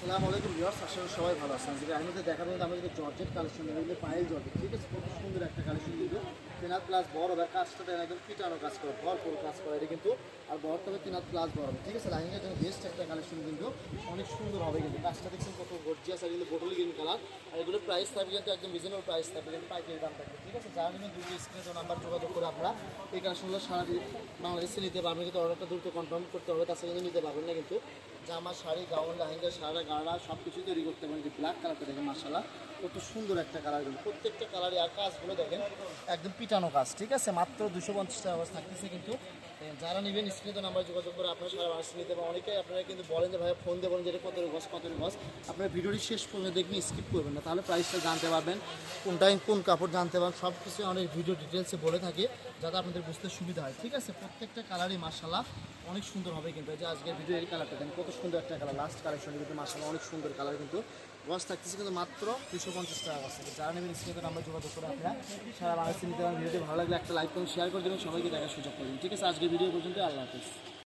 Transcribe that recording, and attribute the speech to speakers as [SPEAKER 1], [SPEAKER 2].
[SPEAKER 1] আসসালামু আলাইকুম ভিউয়ার্স, আশা করি সবাই ভালো আছেন। আজকে এর মধ্যে দেখাবো কিন্তু আমাদের জর্জেট কালেকশন, এগুলো পায়েল জর্জেট, ঠিক আছে। খুব সুন্দর একটা কালেকশন কিন্তু তিনাত প্লাস বড় হবে, কাজটা দেন একদম পিটানো কাজ করে, ভরপুর কাজ করে এটা কিন্তু। আর বড়টা হবে তিনাত প্লাস বড় হবে, ঠিক আছে। লাইনিংয়ের জন্য বেস্ট একটা কালেকশন কিন্তু অনেক সুন্দর হবে কিন্তু। কাজটা দেখছেন কত গর্জিয়াস, আর কিন্তু বোটল গ্রিন কালার। আর এগুলো প্রাইস থাকবে কিন্তু একদম রিজনেবল প্রাইস থাকবে, কিন্তু পাইকারি দাম থাকবে, ঠিক আছে। যারা নেবেন দুটো স্ক্রিনে নাম্বার যোগাযোগ করে আপনারা এই কালেকশনগুলো সারা বাংলাদেশে নিতে পারবেন, কিন্তু অর্ডারটা দ্রুত কনফার্ম করতে হবে, তাছাড়া কিন্তু নিতে পারবেন না কিন্তু। জামা, শাড়ি, গাউন, লেহেঙ্গা, সারা গাড়া সব কিছুই তৈরি করতে পারেন। যে ব্ল্যাক কালারটা দেখেন মাশাআল্লাহ কত সুন্দর একটা কালার, কিন্তু প্রত্যেকটা কালারে আর কাজগুলো দেখেন একদম পিটানো কাজ, ঠিক আছে। মাত্র 250 টাকা থাকতেছে কিন্তু। যারা নেবেন স্ক্রিনে নাম্বার যোগাযোগ করে আপনারা সারা বাংলাদেশে নিতে পারেন। অনেকেই আপনারা কিন্তু বলেন যে ভাই ফোন দিয়ে বলেন যে এটা কত গজ, আপনারা ভিডিওটি শেষ পর্যন্ত দেখবেন, স্কিপ করবেন না, তাহলে প্রাইসটা জানতে পারবেন, কোনটাই কোন কাপড় জানতে পারবেন, সব কিছু অনেক ভিডিও ডিটেলসে বলে থাকে, যাতে আপনাদের বুঝতে সুবিধা হয়, ঠিক আছে। প্রত্যেকটা কালারই মাশাআল্লাহ অনেক সুন্দর হবে কিন্তু। এই যে আজকের ভিডিও এই কালারটা দেখেন কত সুন্দর একটা কালার, লাস্ট কালেকশন কিন্তু মাশাআল্লাহ অনেক সুন্দর কালার কিন্তু। গজ থাকতেছে কিন্তু মাত্র 250 টাকা গজ থেকে। যারা নেবেন স্ক্রিনে নাম্বার যোগাযোগ করে আপনারা সারা বাংলাদেশে নিতে পারেন। ভিডিওটি ভালো লাগলে একটা লাইক করুন, শেয়ার করে দেবেন, সবাইকে দেখার সুযোগ করবেন, ঠিক আছে। আজকের ভিডিও পর্যন্ত, আল্লাহ হাফিজ।